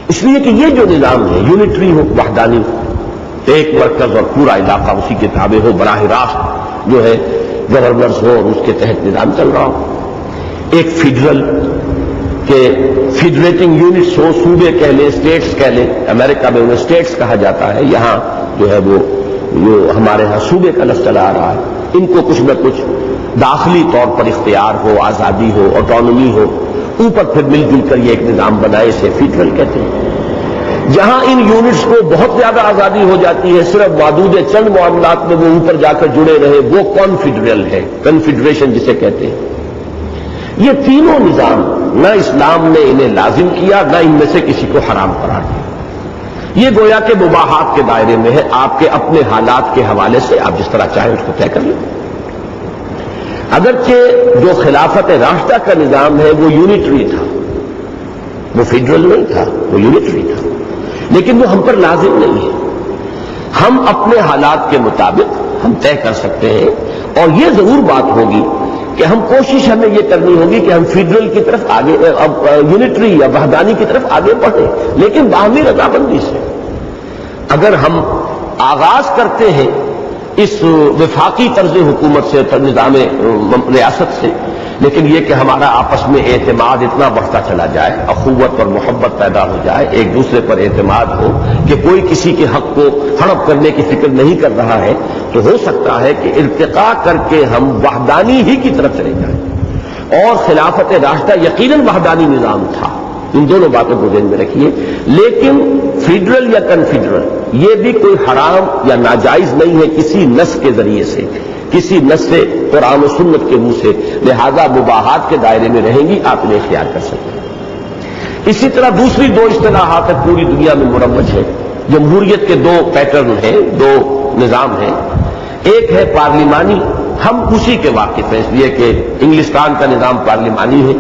اس لیے کہ یہ جو نظام ہے یونٹری ہو، وحدانی، ایک مرکز اور پورا علاقہ اسی کے تابع ہو، براہ راست جو ہے گورنرز ہو اور اس کے تحت نظام چل رہا ہو، ایک فیڈرل کے فیڈریٹنگ یونٹس ہو، صوبے کہہ لیں، اسٹیٹس کہہ لیں، امریکہ میں انہیں اسٹیٹس کہا جاتا ہے، یہاں جو ہے وہ جو ہمارے ہاں صوبے کا لفظ چلا آ رہا ہے، ان کو کچھ نہ کچھ داخلی طور پر اختیار ہو، آزادی ہو، آٹونومی ہو، اوپر پھر مل جل کر یہ ایک نظام بنائے، اسے فیڈرل کہتے ہیں۔ جہاں ان یونٹس کو بہت زیادہ آزادی ہو جاتی ہے، صرف محدود چند معاملات میں وہ اوپر جا کر جڑے رہے، وہ کانفیڈرل ہے، کنفیڈریشن جسے کہتے ہیں۔ یہ تینوں نظام نہ اسلام نے انہیں لازم کیا، نہ ان میں سے کسی کو حرام قرار دیا۔ یہ گویا کہ مباحات کے دائرے میں ہے، آپ کے اپنے حالات کے حوالے سے آپ جس طرح چاہیں اس کو طے کر لیں۔ اگرچہ جو خلافت راشدہ کا نظام ہے وہ یونٹری تھا، وہ فیڈرل نہیں تھا، وہ یونٹری تھا، لیکن وہ ہم پر لازم نہیں ہے۔ ہم اپنے حالات کے مطابق ہم طے کر سکتے ہیں، اور یہ ضرور بات ہوگی کہ ہم کوشش ہمیں یہ کرنی ہوگی کہ ہم فیڈرل کی طرف آگے، یونٹری یا وحدانی کی طرف آگے بڑھیں، لیکن باہمی رضامندی سے۔ اگر ہم آغاز کرتے ہیں اس وفاقی طرز حکومت سے، نظام ریاست سے، لیکن یہ کہ ہمارا آپس میں اعتماد اتنا بڑھتا چلا جائے، اخوت اور محبت پیدا ہو جائے، ایک دوسرے پر اعتماد ہو کہ کوئی کسی کے حق کو ہڑپ کرنے کی فکر نہیں کر رہا ہے، تو ہو سکتا ہے کہ ارتقاء کر کے ہم وحدانی ہی کی طرف چلے جائیں۔ اور خلافت راشدہ یقیناً وحدانی نظام تھا، ان دونوں باتوں کو ذہن میں رکھیے، لیکن فیڈرل یا کنفیڈرل یہ بھی کوئی حرام یا ناجائز نہیں ہے کسی نص کے ذریعے سے، کسی نص سے، قرآن و سنت کے منہ سے، لہذا مباحات کے دائرے میں رہیں گی، آپ انہیں اختیار کر سکتے ہیں۔ اسی طرح دوسری دو اصطلاحات پوری دنیا میں مروج ہے۔ جمہوریت کے دو پیٹرن ہیں، دو نظام ہیں۔ ایک ہے پارلیمانی، ہم اسی کے واقف ہیں، اس لیے کہ انگلستان کا نظام پارلیمانی ہے،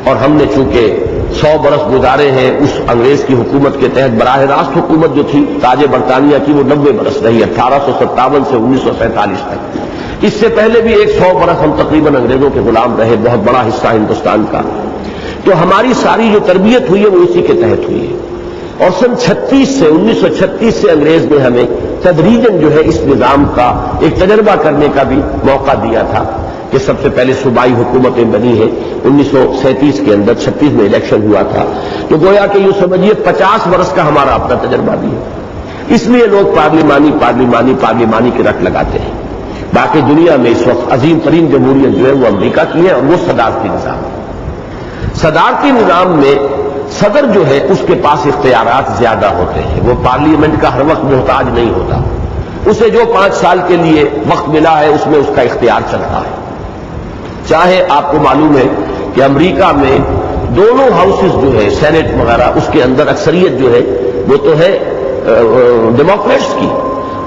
اور ہم نے چونکہ 100 برس گزارے ہیں اس انگریز کی حکومت کے تحت، براہ راست حکومت جو تھی تاج برطانیہ کی وہ 90 برس رہی، 1857 سے 1947 تک۔ اس سے پہلے بھی 100 برس ہم تقریباً انگریزوں کے غلام رہے، بہت بڑا حصہ ہندوستان کا۔ تو ہماری ساری جو تربیت ہوئی ہے وہ اسی کے تحت ہوئی ہے، اور سن 1936 سے انگریز نے ہمیں تدریجاً جو ہے اس نظام کا ایک تجربہ کرنے کا بھی موقع دیا تھا، کہ سب سے پہلے صوبائی حکومتیں بنی ہیں 1937 کے اندر، 36 میں الیکشن ہوا تھا، تو گویا کہ یوں سمجھیے 50 برس کا ہمارا اپنا تجربہ بھی ہے۔ اس لیے لوگ پارلیمانی کی رٹ لگاتے ہیں۔ باقی دنیا میں اس وقت عظیم ترین جمہوریت جو ہے وہ امریکہ کی ہے، اور وہ صدارتی نظام ہے۔ صدارتی نظام میں صدر جو ہے اس کے پاس اختیارات زیادہ ہوتے ہیں، وہ پارلیمنٹ کا ہر وقت محتاج نہیں ہوتا، اسے جو 5 سال کے لیے وقت ملا ہے اس میں اس کا اختیار چلتا ہے۔ چاہے آپ کو معلوم ہے کہ امریکہ میں دونوں ہاؤسز جو ہے، سینٹ وغیرہ، اس کے اندر اکثریت جو ہے وہ تو ہے ڈیموکریٹس کی،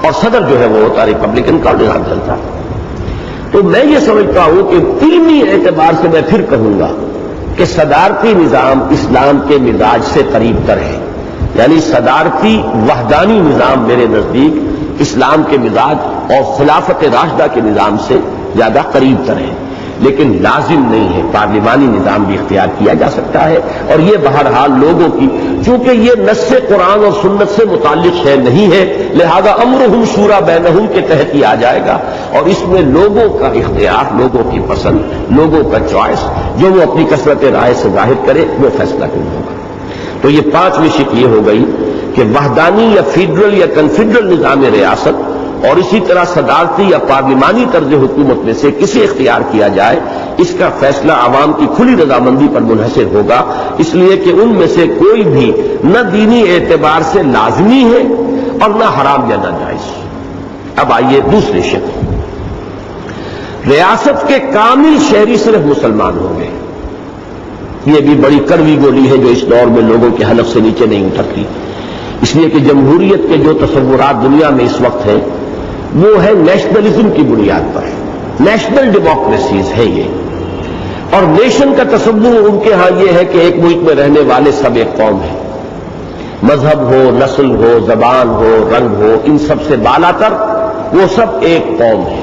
اور صدر جو ہے وہ ہوتا ریپبلکن کا، نظام چلتا ہے۔ تو میں یہ سمجھتا ہوں کہ علمی اعتبار سے میں پھر کہوں گا کہ صدارتی نظام اسلام کے مزاج سے قریب تر ہے، یعنی صدارتی وحدانی نظام میرے نزدیک اسلام کے مزاج اور خلافت راشدہ کے نظام سے زیادہ قریب تر ہے، لیکن لازم نہیں ہے، پارلیمانی نظام بھی اختیار کیا جا سکتا ہے، اور یہ بہرحال لوگوں کی، چونکہ یہ نص قرآن اور سنت سے متعلق شے نہیں ہے، لہذا امرہم شورا بینہم کے تحت ہی آ جائے گا، اور اس میں لوگوں کا اختیار، لوگوں کی پسند، لوگوں کا چوائس، جو وہ اپنی کثرت رائے سے ظاہر کرے وہ فیصلہ کرنا ہوگا۔ تو یہ 5ویں شق یہ ہو گئی کہ وحدانی یا فیڈرل یا کنفیڈرل نظام ریاست، اور اسی طرح صدارتی یا پارلیمانی طرز حکومت میں سے کسی اختیار کیا جائے، اس کا فیصلہ عوام کی کھلی رضامندی پر منحصر ہوگا، اس لیے کہ ان میں سے کوئی بھی نہ دینی اعتبار سے لازمی ہے اور نہ حرام یا ناجائز۔ اب آئیے دوسرے شق، ریاست کے کامل شہری صرف مسلمان ہوں گے۔ یہ بھی بڑی کڑوی گولی ہے جو اس دور میں لوگوں کے حلق سے نیچے نہیں اترتی، اس لیے کہ جمہوریت کے جو تصورات دنیا میں اس وقت ہیں وہ ہے نیشنلزم کی بنیاد پر، نیشنل ڈیموکریسیز ہے یہ، اور نیشن کا تصور ان کے ہاں یہ ہے کہ ایک ملک میں رہنے والے سب ایک قوم ہے، مذہب ہو، نسل ہو، زبان ہو، رنگ ہو، ان سب سے بالا تر وہ سب ایک قوم ہے،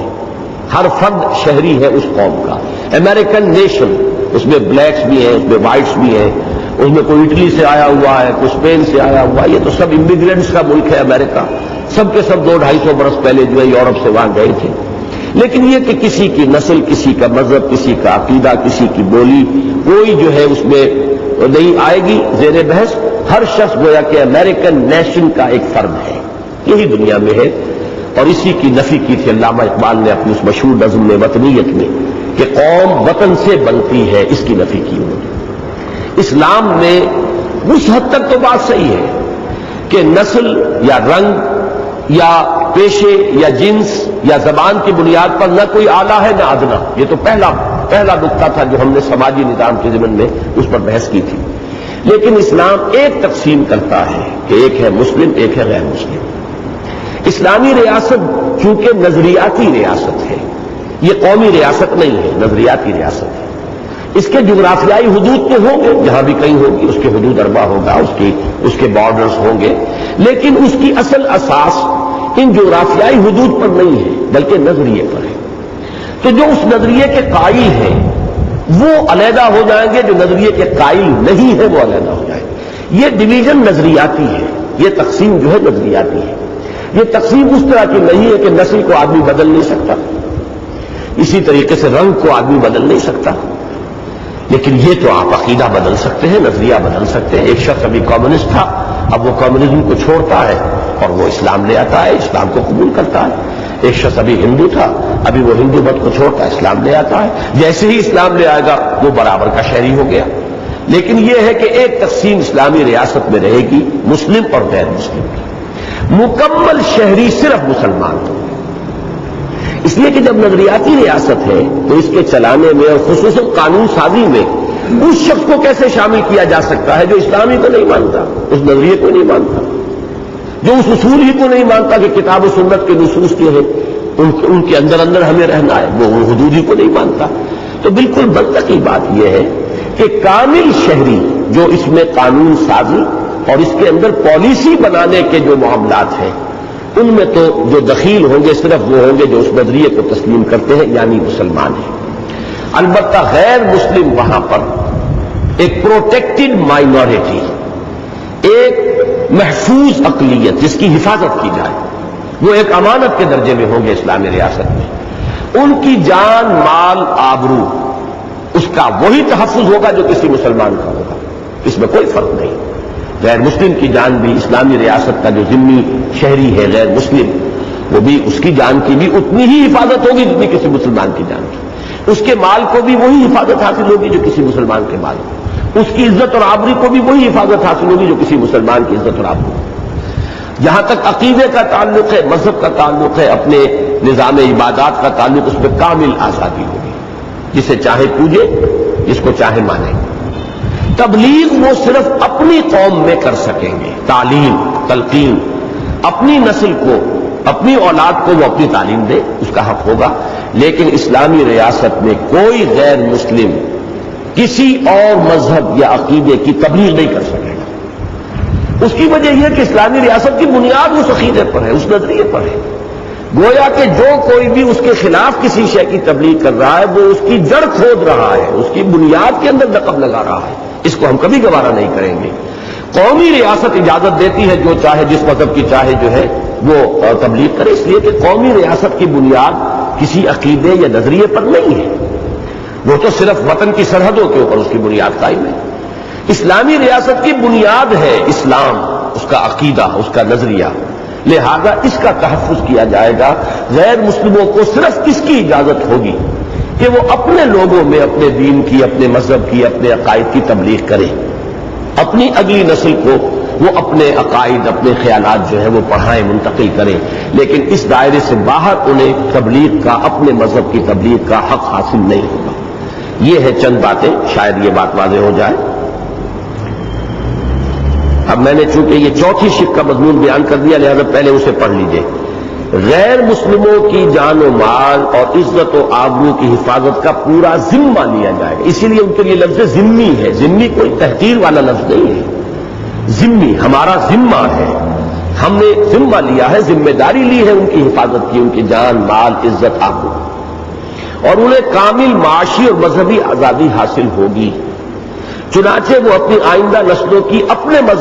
ہر فرد شہری ہے اس قوم کا۔ امریکن نیشن، اس میں بلیکس بھی ہیں، اس میں وائٹس بھی ہیں، اس میں کوئی اٹلی سے آیا ہوا ہے، کوئی اسپین سے آیا ہوا ہے، یہ تو سب امیگرینٹس کا ملک ہے امریکہ، سب کے سب 200-250 برس پہلے جو ہے یورپ سے وہاں گئے تھے. لیکن یہ کہ کسی کی نسل، کسی کا مذہب، کسی کا عقیدہ، کسی کی بولی، کوئی جو ہے اس میں نہیں آئے گی زیر بحث. ہر شخص گویا کہ امریکن نیشن کا ایک فرد ہے، یہی دنیا میں ہے. اور اسی کی نفی کی تھی علامہ اقبال نے اپنی اس مشہور نظم میں وطنیت میں کہ قوم وطن سے بنتی ہے، اس کی نفی کی انہوں نے. اسلام میں اس حد تک تو بات صحیح ہے کہ نسل یا رنگ یا پیشے یا جنس یا زبان کی بنیاد پر نہ کوئی اعلیٰ ہے نہ ادنا. یہ تو پہلا نقطہ تھا جو ہم نے سماجی نظام کے ضمن میں اس پر بحث کی تھی. لیکن اسلام ایک تقسیم کرتا ہے کہ ایک ہے مسلم، ایک ہے غیر مسلم. اسلامی ریاست چونکہ نظریاتی ریاست ہے، یہ قومی ریاست نہیں ہے، نظریاتی ریاست ہے. اس کے جغرافیائی حدود تو ہوں گے، جہاں بھی کہیں ہوگی اس کے حدود اربع ہوگا، اس کے بارڈرز ہوں گے، لیکن اس کی اصل اساس ان جغرافیائی حدود پر نہیں ہے بلکہ نظریے پر ہے. تو جو اس نظریے کے قائل ہیں وہ علیحدہ ہو جائیں گے، جو نظریے کے قائل نہیں ہے وہ علیحدہ ہو جائیں گے. یہ ڈویژن نظریاتی ہے، یہ تقسیم جو ہے نظریاتی ہے. یہ تقسیم اس طرح کی نہیں ہے کہ نسل کو آدمی بدل نہیں سکتا، اسی طریقے سے رنگ کو آدمی بدل نہیں سکتا. لیکن یہ تو آپ عقیدہ بدل سکتے ہیں، نظریہ بدل سکتے ہیں. ایک شخص ابھی کمیونسٹ تھا، اب وہ کمیونزم کو چھوڑتا ہے اور وہ اسلام لے آتا ہے، اسلام کو قبول کرتا ہے. ایک شخص ابھی ہندو تھا، ابھی وہ ہندو مت کو چھوڑتا ہے، اسلام لے آتا ہے. جیسے ہی اسلام لے آئے گا وہ برابر کا شہری ہو گیا. لیکن یہ ہے کہ ایک تقسیم اسلامی ریاست میں رہے گی، مسلم اور غیر مسلم کی. مکمل شہری صرف مسلمان ہوں. اس لیے کہ جب نظریاتی ریاست ہے تو اس کے چلانے میں اور خصوصاً قانون سازی میں اس شخص کو کیسے شامل کیا جا سکتا ہے جو اسلامی کو نہیں مانتا، اس نظریے کو نہیں مانتا، جو اس اصول ہی کو نہیں مانتا کہ کتاب و سنت کے نصوص کے ہیں ان کے اندر ہمیں رہنا ہے، وہ حدود ہی کو نہیں مانتا. تو بالکل منطقی بات یہ ہے کہ کامل شہری جو اس میں قانون سازی اور اس کے اندر پالیسی بنانے کے جو معاملات ہیں ان میں تو جو دخیل ہوں گے صرف وہ ہوں گے جو اس نظریے کو تسلیم کرتے ہیں، یعنی مسلمان ہیں. البتہ غیر مسلم وہاں پر ایک پروٹیکٹڈ مائنورٹی، ایک محفوظ اقلیت جس کی حفاظت کی جائے، وہ ایک امانت کے درجے میں ہوں گے اسلامی ریاست میں. ان کی جان، مال، آبرو اس کا وہی تحفظ ہوگا جو کسی مسلمان کا ہوگا، اس میں کوئی فرق نہیں. غیر مسلم کی جان بھی اسلامی ریاست کا جو ذمہ شہری ہے غیر مسلم، وہ بھی اس کی جان کی بھی اتنی ہی حفاظت ہوگی جتنی کسی مسلمان کی جان کی. اس کے مال کو بھی وہی حفاظت حاصل ہوگی جو کسی مسلمان کے مال کو. اس کی عزت اور آبرو کو بھی وہی حفاظت حاصل ہوگی جو کسی مسلمان کی عزت اور آبرو. جہاں تک عقیدے کا تعلق ہے، مذہب کا تعلق ہے، اپنے نظام عبادات کا تعلق، اس میں کامل آزادی ہوگی. جسے چاہے پوجے، جس کو چاہے مانے. تبلیغ وہ صرف اپنی قوم میں کر سکیں گے، تعلیم، تلقین، اپنی نسل کو، اپنی اولاد کو وہ اپنی تعلیم دے، اس کا حق ہوگا. لیکن اسلامی ریاست میں کوئی غیر مسلم کسی اور مذہب یا عقیدے کی تبلیغ نہیں کر سکے گا. اس کی وجہ یہ کہ اسلامی ریاست کی بنیاد اس عقیدے پر ہے، اس نظریے پر ہے. گویا کہ جو کوئی بھی اس کے خلاف کسی شے کی تبلیغ کر رہا ہے وہ اس کی جڑ کھود رہا ہے، اس کی بنیاد کے اندر نقب لگا رہا ہے. اس کو ہم کبھی گوارا نہیں کریں گے. قومی ریاست اجازت دیتی ہے جو چاہے، جس مذہب کی چاہے جو ہے وہ تبلیغ کرے، اس لیے کہ قومی ریاست کی بنیاد کسی عقیدے یا نظریے پر نہیں ہے، وہ تو صرف وطن کی سرحدوں کے اوپر اس کی بنیاد قائم ہے. اسلامی ریاست کی بنیاد ہے اسلام، اس کا عقیدہ، اس کا نظریہ. لہذا اس کا تحفظ کیا جائے گا. غیر مسلموں کو صرف اس کی اجازت ہوگی کہ وہ اپنے لوگوں میں اپنے دین کی، اپنے مذہب کی، اپنے عقائد کی تبلیغ کریں. اپنی اگلی نسل کو وہ اپنے عقائد، اپنے خیالات جو ہے وہ پڑھائیں، منتقل کریں. لیکن اس دائرے سے باہر انہیں تبلیغ کا، اپنے مذہب کی تبلیغ کا حق حاصل نہیں ہوگا. یہ ہے چند باتیں، شاید یہ بات واضح ہو جائے. اب میں نے چونکہ یہ چوتھی شق کا مضمون بیان کر دیا، لہذا پہلے اسے پڑھ لیجئے. غیر مسلموں کی جان و مال اور عزت و آبرو کی حفاظت کا پورا ذمہ لیا جائے گا. اسی لیے ان کے لیے لفظ ذمی ہے. ذمی کوئی تحقیر والا لفظ نہیں ہے. ذمی ہمارا ذمہ ہے، ہم نے ذمہ لیا ہے، ذمہ داری لی ہے ان کی حفاظت کی، ان کی جان، مال، عزت، آبرو. اور انہیں کامل معاشی اور مذہبی آزادی حاصل ہوگی. چنانچہ وہ اپنی آئندہ نسلوں کی اپنے مذہب